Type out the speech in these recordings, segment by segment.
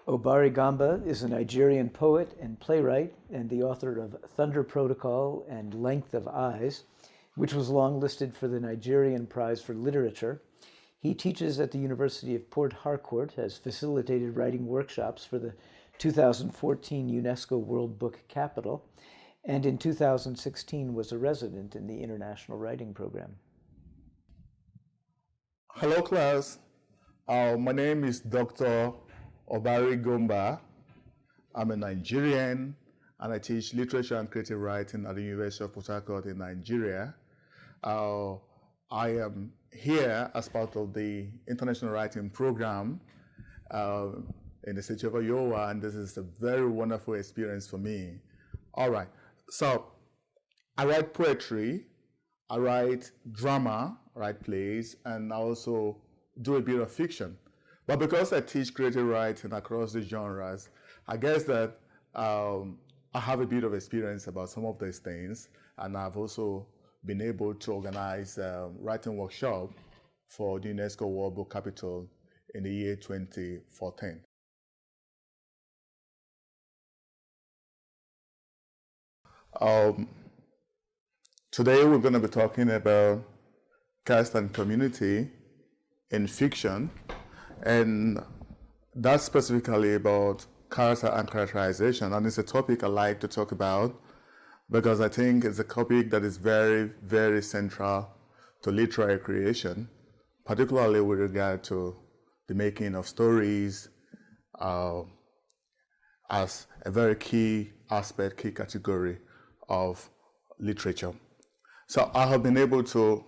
Obari Gamba is a Nigerian poet and playwright and the author of Thunder Protocol and Length of Eyes, which was longlisted for the Nigerian Prize for Literature. He teaches at the University of Port Harcourt, has facilitated writing workshops for the 2014 UNESCO World Book Capital, and in 2016 was a resident in the International Writing Program. Hello, class. My name is Dr. Obari Gamba. I'm a Nigerian, and I teach literature and creative writing at the University of Port Harcourt in Nigeria. I am here as part of the International Writing Program in the city of Iowa, and this is a very wonderful experience for me. All right, so I write poetry, I write drama, I write plays, and I also do a bit of fiction. But because I teach creative writing across the genres, I guess that I have a bit of experience about some of these things, and I've also been able to organize a writing workshop for the UNESCO World Book Capital in the year 2014. Today we're going to be talking about caste and community in fiction, and that's specifically about character and characterization, and it's a topic I like to talk about because I think it's a topic that is very, very central to literary creation, particularly with regard to the making of stories as a very key aspect, key category of literature. So I have been able to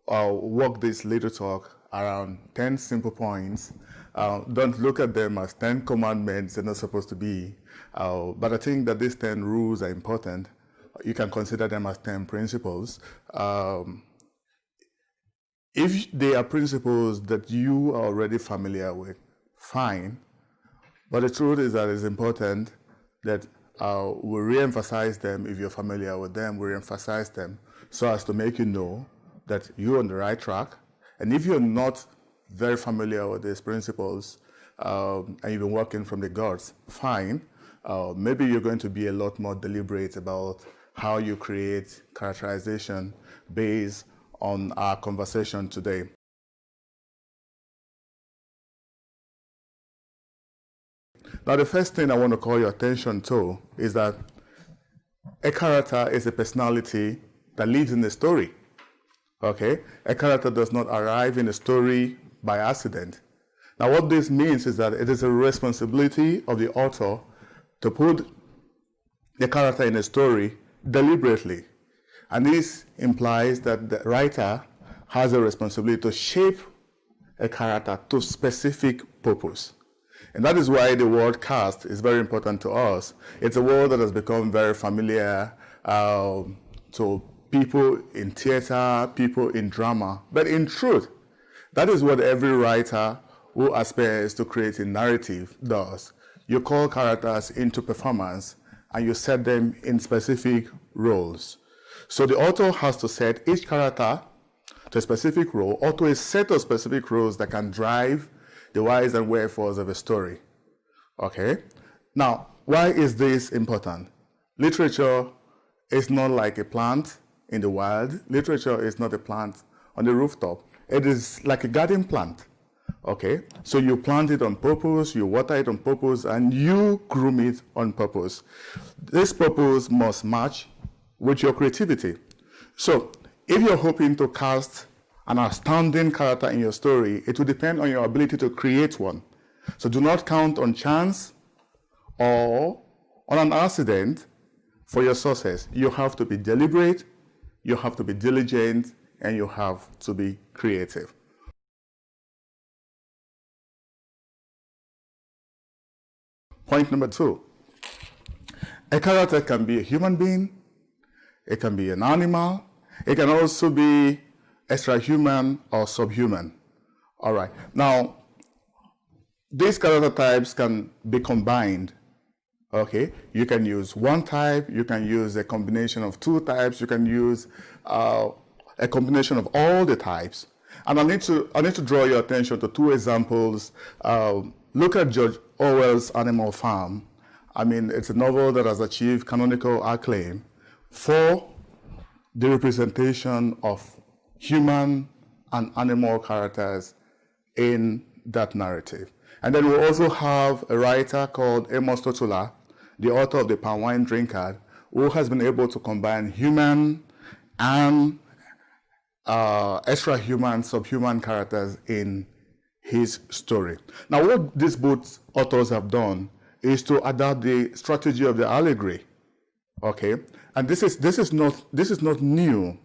work this little talk around 10 simple points. Don't look at them as 10 commandments, they're not supposed to be. But I think that these 10 rules are important. You can consider them as 10 principles. If they are principles that you are already familiar with, fine. But the truth is that it's important that we re-emphasize them. If you're familiar with them, we re-emphasize them so as to make you know that you're on the right track. And if you're not very familiar with these principles and you've been working from the guts, fine. Maybe you're going to be a lot more deliberate about how you create characterization based on our conversation today. Now, the first thing I want to call your attention to is that a character is a personality that lives in a story. Okay? A character does not arrive in a story by accident. Now, what this means is that it is a responsibility of the author to put the character in a story deliberately. And this implies that the writer has a responsibility to shape a character to specific purpose. And that is why the word caste is very important to us. It's a word that has become very familiar to people in theater, people in drama. But in truth, that is what every writer who aspires to create a narrative does. You call characters into performance and you set them in specific roles. So the author has to set each character to a specific role or to a set of specific roles that can drive the whys and wherefores of a story. Okay? Now, why is this important? Literature is not like a plant in the wild. Literature is not a plant on the rooftop. It is like a garden plant. Okay? So you plant it on purpose, you water it on purpose, and you groom it on purpose. This purpose must match with your creativity. So if you're hoping to cast an astounding character in your story, it will depend on your ability to create one. So do not count on chance or on an accident for your success. You have to be deliberate, you have to be diligent, and you have to be creative. Point number 2. A character can be a human being, it can be an animal, it can also be extra-human or subhuman. All right. Now, these character types can be combined. Okay. You can use one type, you can use a combination of two types, you can use a combination of all the types. And I need to draw your attention to two examples. Look at George Orwell's Animal Farm, I mean, it's a novel that has achieved canonical acclaim for the representation of human and animal characters in that narrative. And then we also have a writer called Amos Totula, the author of The Palm Wine Drinker, who has been able to combine human and extra-human, subhuman characters in his story. Now, what these both authors have done is to adapt the strategy of the allegory. Okay, and this is not new.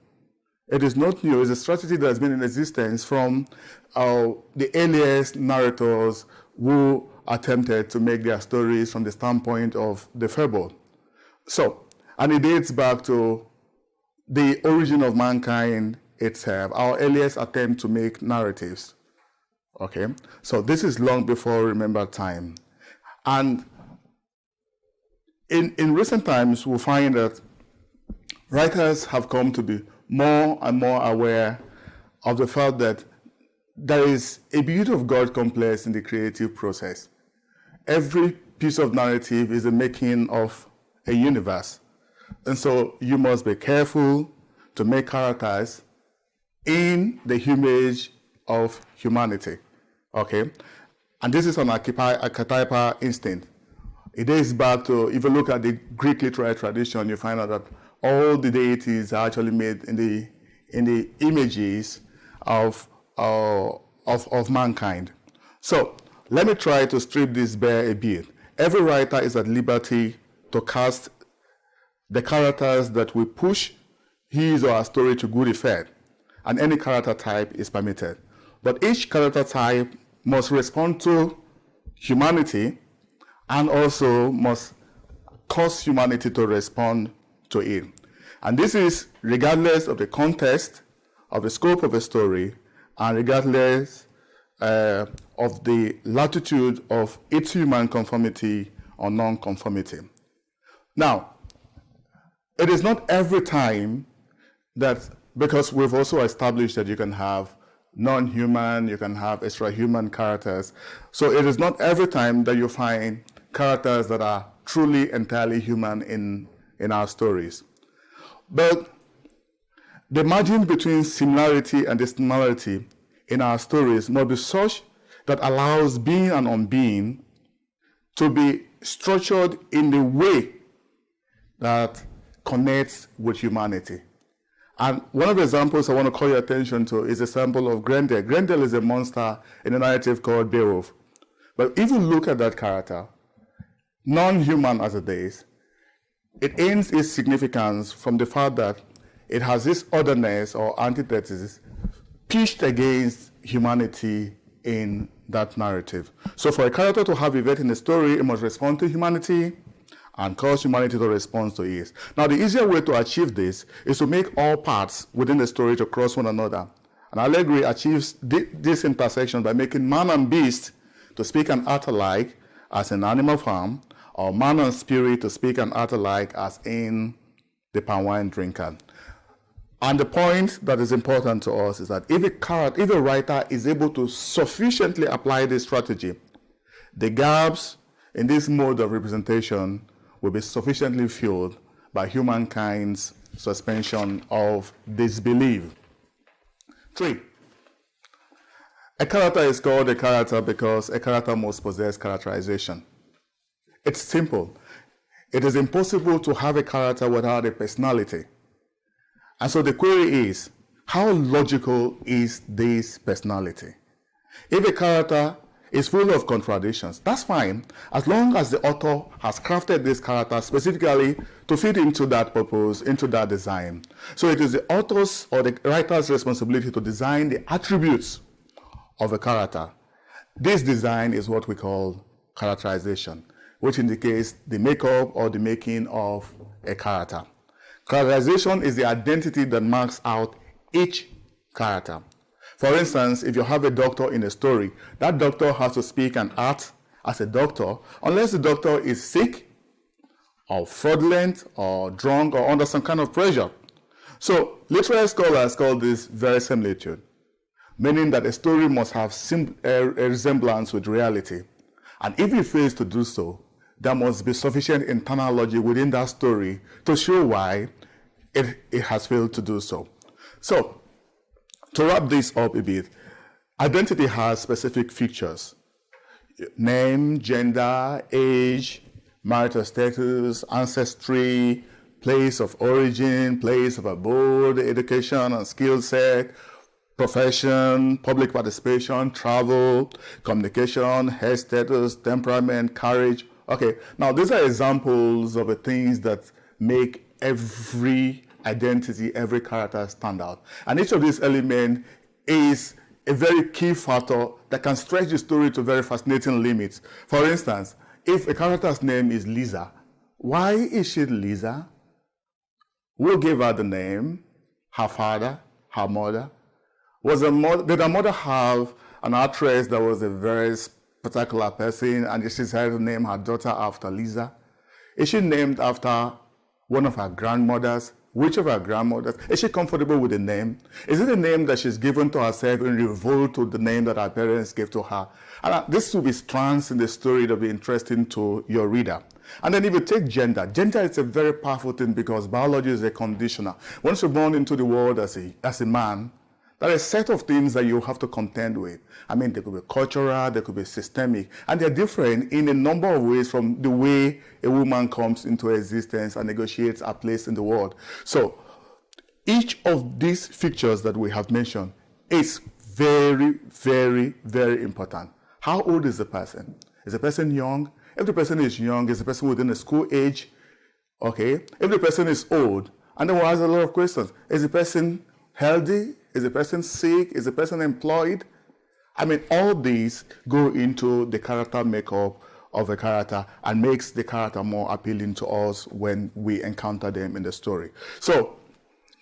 It is not new. It's a strategy that has been in existence from the earliest narrators who attempted to make their stories from the standpoint of the fable. So, and it dates back to the origin of mankind itself, our earliest attempt to make narratives. Okay, so this is long before remembered time. And in recent times, we'll find that writers have come to be more and more aware of the fact that there is a beauty of God complex in the creative process. Every piece of narrative is the making of a universe. And so you must be careful to make characters in the image of humanity. Okay? And this is an archetypal instinct. It dates back to, if you look at the Greek literary tradition, you find out that all the deities are actually made in the images of mankind. So let me try to strip this bare a bit. Every writer is at liberty to cast the characters that will push his or her story to good effect, and any character type is permitted. But each character type must respond to humanity and also must cause humanity to respond to it. And this is regardless of the context, of the scope of a story, and regardless of the latitude of its human conformity or non-conformity. Now, it is not every time that, because we've also established that you can have non-human, you can have extra-human characters. So it is not every time that you find characters that are truly entirely human in our stories. But the margin between similarity and dissimilarity in our stories must be such that allows being and unbeing to be structured in the way that connects with humanity. And one of the examples I want to call your attention to is the example of Grendel. Grendel is a monster in a narrative called Beowulf. But if you look at that character, non-human as it is, it ends its significance from the fact that it has this otherness or antithesis pitched against humanity in that narrative. So for a character to have event in the story, it must respond to humanity and cause humanity to respond to it. Now, the easier way to achieve this is to make all parts within the story to cross one another. And allegory achieves this intersection by making man and beast to speak and act alike as in Animal Farm, or man and spirit to speak and act alike as in The Palm Wine Drinker. And the point that is important to us is that if a writer is able to sufficiently apply this strategy, the gaps in this mode of representation will be sufficiently filled by humankind's suspension of disbelief. 3, a character is called a character because a character must possess characterization. It's simple. It is impossible to have a character without a personality. And so the query is, how logical is this personality? If a character is full of contradictions, that's fine, as long as the author has crafted this character specifically to fit into that purpose, into that design. So it is the author's or the writer's responsibility to design the attributes of a character. This design is what we call characterization, which indicates the makeup or the making of a character. Characterization is the identity that marks out each character. For instance, if you have a doctor in a story, that doctor has to speak and act as a doctor unless the doctor is sick or fraudulent or drunk or under some kind of pressure. So literary scholars call this verisimilitude, meaning that a story must have a resemblance with reality. And if it fails to do so, there must be sufficient internal logic within that story to show why it has failed to do so. So, to wrap this up a bit, identity has specific features: name, gender, age, marital status, ancestry, place of origin, place of abode, education and skill set, profession, public participation, travel, communication, health status, temperament, courage. Okay, now these are examples of the things that make every identity, every character stand out. And each of these elements is a very key factor that can stretch the story to very fascinating limits. For instance, if a character's name is Lisa, why is she Lisa? Who gave her the name? Her father? Her mother? Did her mother have an actress that was a very particular person and she decided to name her daughter after Lisa? Is she named after one of her grandmothers? Which of her grandmothers? Is she comfortable with the name? Is it a name that she's given to herself in revolt to the name that her parents gave to her? And this will be strands in the story that will be interesting to your reader. And then if you take gender is a very powerful thing because biology is a conditioner. Once you're born into the world as a man, there are a set of things that you have to contend with. I mean, they could be cultural, they could be systemic, and they're different in a number of ways from the way a woman comes into existence and negotiates her place in the world. So each of these features that we have mentioned is very, very, very important. How old is the person? Is the person young? If the person is young, is the person within the school age? Okay. If the person is old, and then we'll ask a lot of questions. Is the person healthy? Is the person sick? Is the person employed? I mean, all these go into the character makeup of a character and makes the character more appealing to us when we encounter them in the story. So,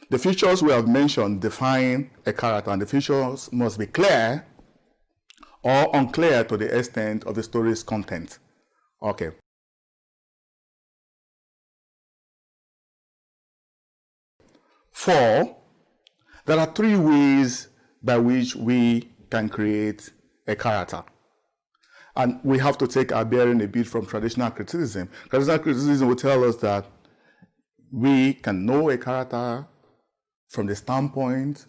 the features we have mentioned define a character, and the features must be clear or unclear to the extent of the story's content. Okay. Four, there are three ways by which we can create a character. And we have to take our bearing a bit from traditional criticism. Traditional criticism will tell us that we can know a character from the standpoint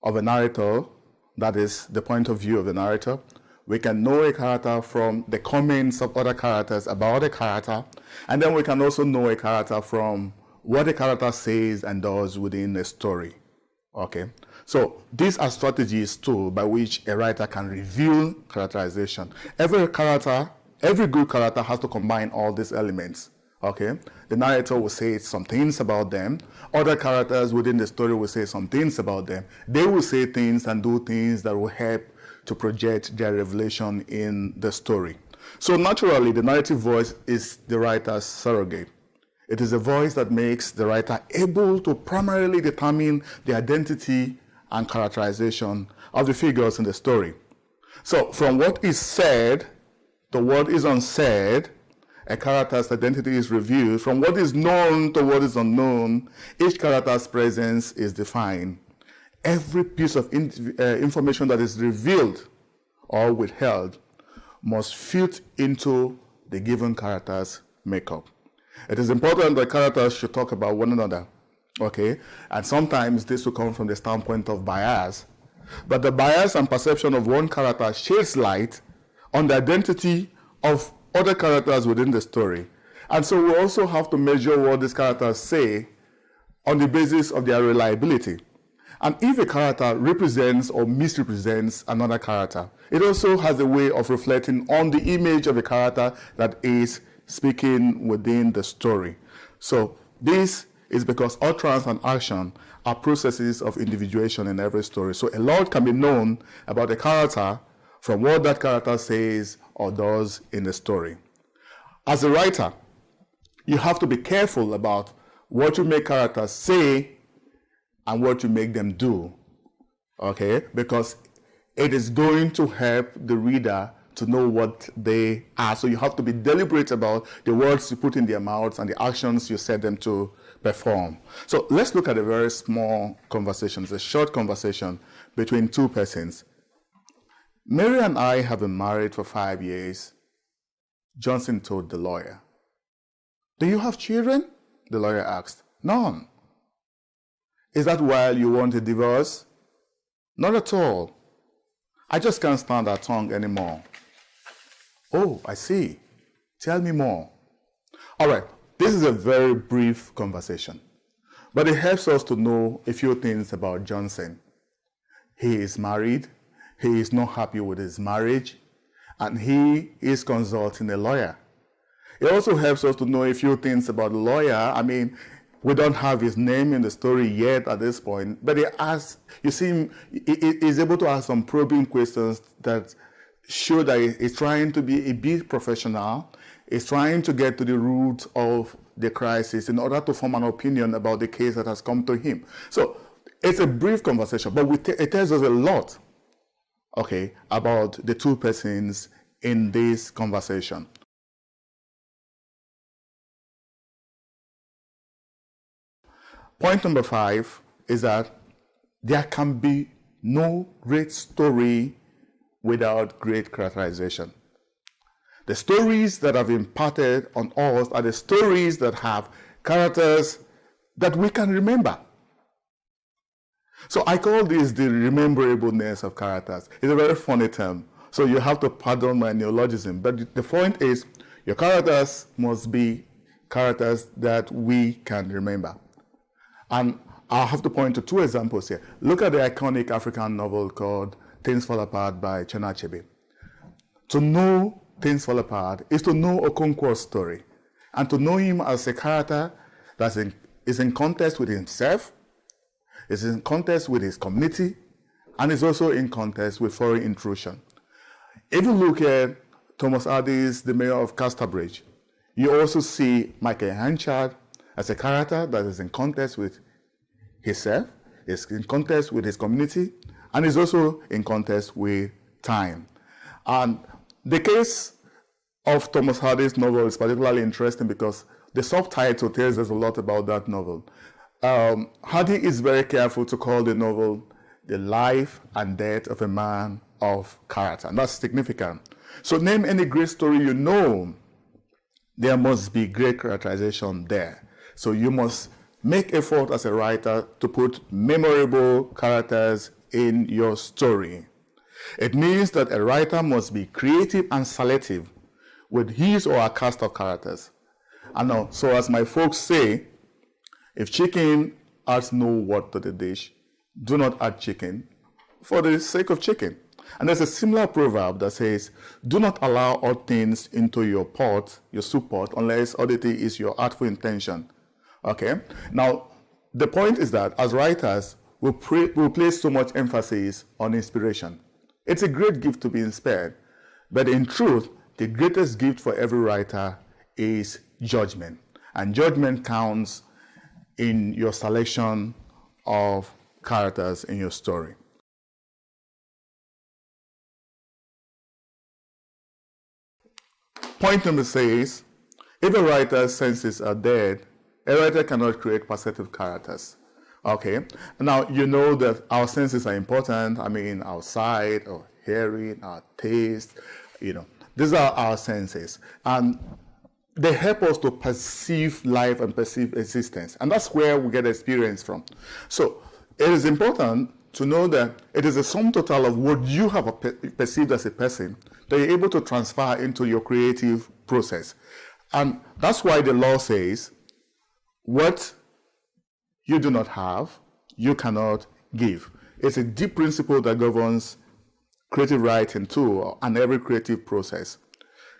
of a narrator, that is the point of view of the narrator. We can know a character from the comments of other characters about a character, and then we can also know a character from what the character says and does within a story. Okay, so these are strategies too by which a writer can reveal characterization. Every good character has to combine all these elements. Okay, the narrator will say some things about them. Other characters within the story will say some things about them. They will say things and do things that will help to project their revelation in the story. So naturally, the narrative voice is the writer's surrogate. It is a voice that makes the writer able to primarily determine the identity and characterization of the figures in the story. So from what is said to what is unsaid, a character's identity is revealed. From what is known to what is unknown, each character's presence is defined. Every piece of information that is revealed or withheld must fit into the given character's makeup. It is important that characters should talk about one another, okay? And sometimes this will come from the standpoint of bias. But the bias and perception of one character sheds light on the identity of other characters within the story. And so we also have to measure what these characters say on the basis of their reliability. And if a character represents or misrepresents another character, it also has a way of reflecting on the image of a character that is speaking within the story. So this is because utterance and action are processes of individuation in every story. So a lot can be known about a character from what that character says or does in the story. As a writer, you have to be careful about what you make characters say and what you make them do, okay? Because it is going to help the reader to know what they are. So you have to be deliberate about the words you put in their mouths and the actions you set them to perform. So let's look at a very small conversation. It's a short conversation between two persons. Mary and I have been married for 5 years. Johnson told the lawyer. Do you have children? The lawyer asked. None. Is that why you want a divorce? Not at all. I just can't stand our tongue anymore. Oh, I see. Tell me more. All right, this is a very brief conversation, but it helps us to know a few things about Johnson. He is married, he is not happy with his marriage, and he is consulting a lawyer. It also helps us to know a few things about the lawyer. I mean, we don't have his name in the story yet at this point, but you see him, he's able to ask some probing questions that show that he's trying to be a bit professional. He's trying to get to the root of the crisis in order to form an opinion about the case that has come to him. So it's a brief conversation, but it tells us a lot, okay, about the two persons in this conversation. Point number 5 is that there can be no great story without great characterization. The stories that have imparted on us are the stories that have characters that we can remember. So I call this the rememberableness of characters. It's a very funny term, so you have to pardon my neologism. But the point is, your characters must be characters that we can remember. And I'll have to point to 2 examples here. Look at the iconic African novel called Things Fall Apart by Chinua Achebe. To know Things Fall Apart is to know Okonkwo's story, and to know him as a character that is in contest with himself, is in contest with his community, and is also in contest with foreign intrusion. If you look at Thomas Hardy's The Mayor of Casterbridge, you also see Michael Henchard as a character that is in contest with himself, is in contest with his community, and is also in contest with time. And the case of Thomas Hardy's novel is particularly interesting because the subtitle tells us a lot about that novel. Hardy is very careful to call the novel The Life and Death of a Man of Character, and that's significant. So name any great story you know, there must be great characterization there. So you must make effort as a writer to put memorable characters in your story. It means that a writer must be creative and selective with his or her cast of characters. And now, so as my folks say, if chicken adds no worth to the dish, do not add chicken for the sake of chicken. And there's a similar proverb that says, do not allow odd things into your pot, your soup pot, unless oddity is your artful intention. Okay? Now, the point is that as writers, we place so much emphasis on inspiration. It's a great gift to be inspired, but in truth, the greatest gift for every writer is judgment. And judgment counts in your selection of characters in your story. Point number 6, if a writer's senses are dead, a writer cannot create perceptive characters. Okay, now you know that our senses are important. I mean, our sight, our hearing, our taste, these are our senses. And they help us to perceive life and perceive existence. And that's where we get experience from. So it is important to know that it is a sum total of what you have perceived as a person that you're able to transfer into your creative process. And that's why the law says, what you do not have, you cannot give. It's a deep principle that governs creative writing too, and every creative process.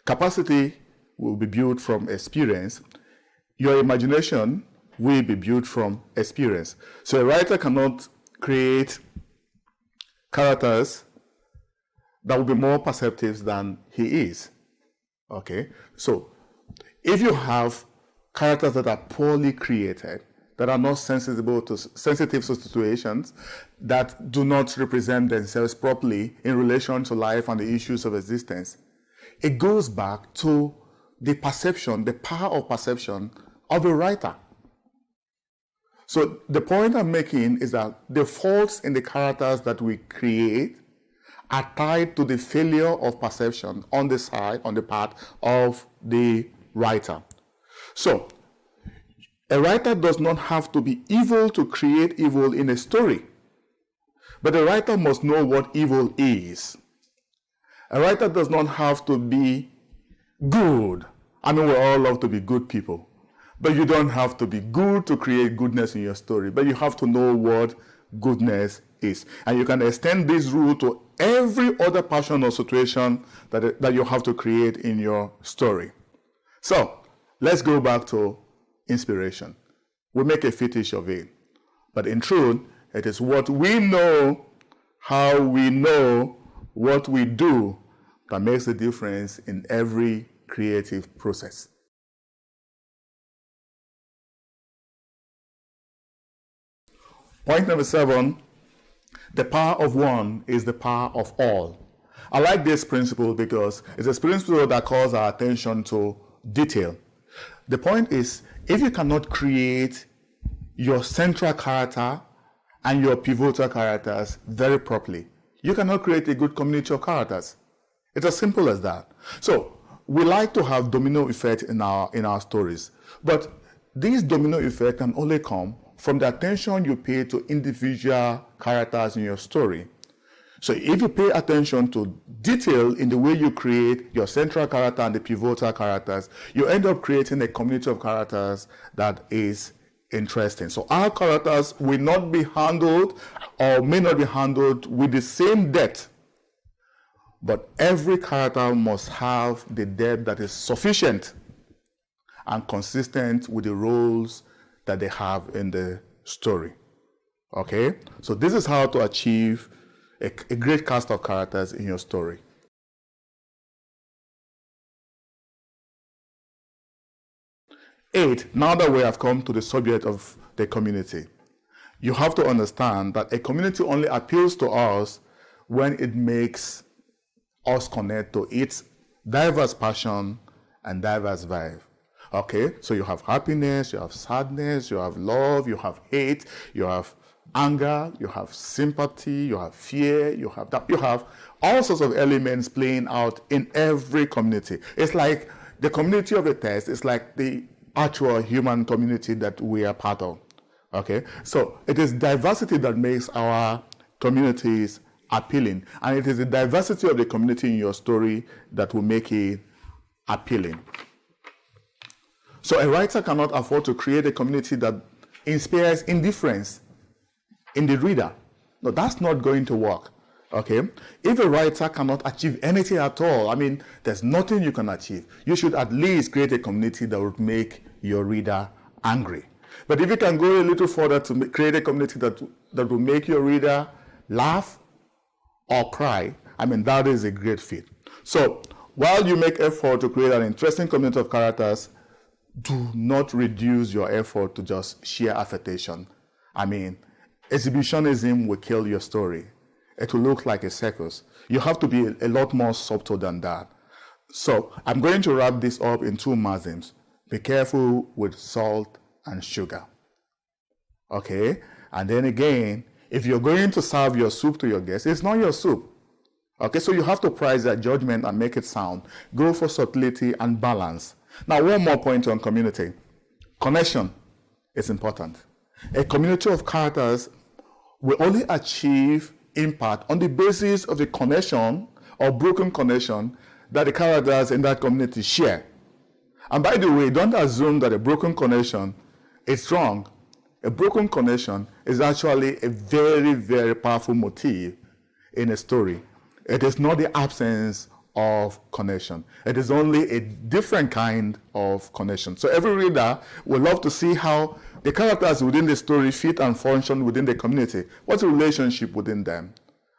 Capacity will be built from experience. Your imagination will be built from experience. So a writer cannot create characters that will be more perceptive than he is. Okay? So if you have characters that are poorly created, that are not sensitive to situations, that do not represent themselves properly in relation to life and the issues of existence, it goes back to the perception, the power of perception of a writer. So the point I'm making is that the faults in the characters that we create are tied to the failure of perception on the part of the writer. So, a writer does not have to be evil to create evil in a story, but the writer must know what evil is. A writer does not have to be good. I mean, we all love to be good people, but you don't have to be good to create goodness in your story, but you have to know what goodness is. And you can extend this rule to every other passion or situation that you have to create in your story. So, let's go back to inspiration. We make a fetish of it, but in truth, it is what we know, how we know, what we do that makes the difference in every creative process. Point number 7, the power of one is the power of all. I like this principle because it's a principle that calls our attention to detail. The point is, if you cannot create your central character and your pivotal characters very properly, you cannot create a good community of characters. It's as simple as that. So, we like to have domino effect in our stories, but this domino effect can only come from the attention you pay to individual characters in your story. So if you pay attention to detail in the way you create your central character and the pivotal characters, you end up creating a community of characters that is interesting. So our characters will not be handled or may not be handled with the same depth, but every character must have the depth that is sufficient and consistent with the roles that they have in the story. Okay? So this is how to achieve a great cast of characters in your story. Eight, now that we have come to the subject of the community, you have to understand that a community only appeals to us when it makes us connect to its diverse passion and diverse vibe. Okay, so you have happiness, you have sadness, you have love, you have hate, you have anger, you have sympathy, you have fear, you have all sorts of elements playing out in every community. It's like the community of a test is like the actual human community that we are part of. Okay, so it is diversity that makes our communities appealing, and it is the diversity of the community in your story that will make it appealing. So a writer cannot afford to create a community that inspires indifference in the reader. No, that's not going to work. Okay? If a writer cannot achieve anything at all, I mean, there's nothing you can achieve. You should at least create a community that would make your reader angry. But if you can go a little further to create a community that will make your reader laugh or cry, I mean, that is a great feat. So, while you make effort to create an interesting community of characters, do not reduce your effort to just sheer affectation. I mean, exhibitionism will kill your story. It will look like a circus. You have to be a lot more subtle than that. So, I'm going to wrap this up in 2 maxims. Be careful with salt and sugar. Okay? And then again, if you're going to serve your soup to your guests, it's not your soup. Okay, so you have to price that judgment and make it sound. Go for subtlety and balance. Now, one more point on community. Connection is important. A community of characters will only achieve impact on the basis of the connection or broken connection that the characters in that community share. And by the way, don't assume that a broken connection is wrong. A broken connection is actually a very, very powerful motif in a story. It is not the absence of connection. It is only a different kind of connection. So every reader will love to see how the characters within the story fit and function within the community. What's the relationship within them?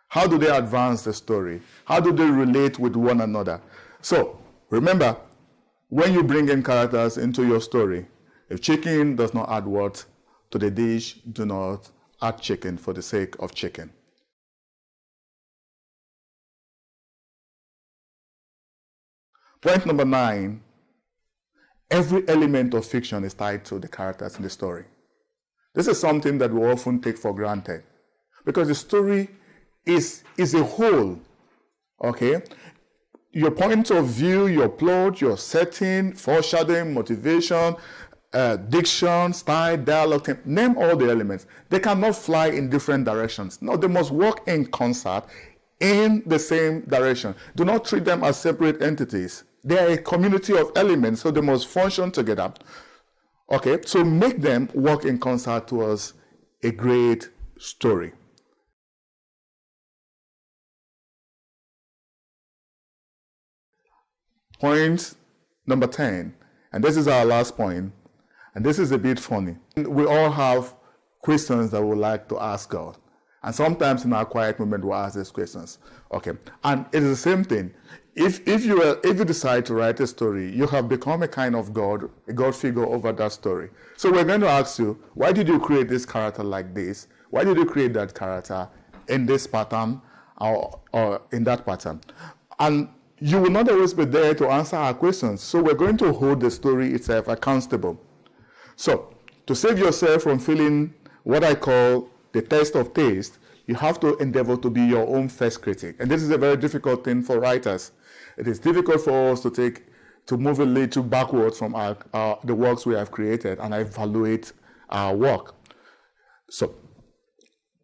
How do they advance the story? How do they relate with one another? So remember, when you bring in characters into your story, if chicken does not add what to the dish, do not add chicken for the sake of chicken. Point number 9, every element of fiction is tied to the characters in the story. This is something that we often take for granted because the story is a whole. Okay? Your point of view, your plot, your setting, foreshadowing, motivation, diction, style, dialogue, name all the elements. They cannot fly in different directions. No, they must work in concert in the same direction. Do not treat them as separate entities. They are a community of elements, so they must function together. Okay, so make them work in concert towards a great story. Point number 10, and this is our last point, and this is a bit funny. We all have questions that we would like to ask God. And sometimes in our quiet moment, we ask these questions. Okay, and it is the same thing. If you decide to write a story, you have become a kind of God, a God figure over that story. So we're going to ask you, why did you create this character like this? Why did you create that character in this pattern or in that pattern? And you will not always be there to answer our questions. So we're going to hold the story itself accountable. So to save yourself from feeling what I call the test of taste, you have to endeavor to be your own first critic. And this is a very difficult thing for writers. It is difficult for us to move a little backwards from the works we have created and evaluate our work. So,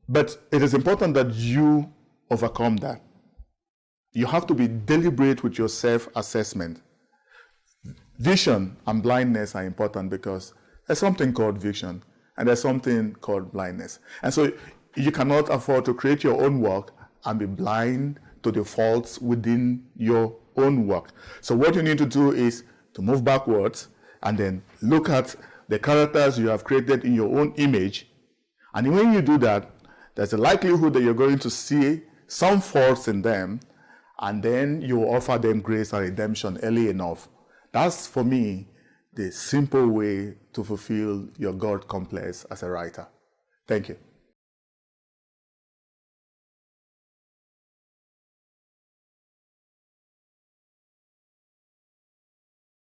but it is important that you overcome that. You have to be deliberate with your self-assessment. Vision and blindness are important because there's something called vision and there's something called blindness. And so you cannot afford to create your own work and be blind to the faults within your own work. So what you need to do is to move backwards and then look at the characters you have created in your own image. And when you do that, there's a likelihood that you're going to see some faults in them, and then you offer them grace and redemption early enough. That's, for me, the simple way to fulfill your God complex as a writer. Thank you.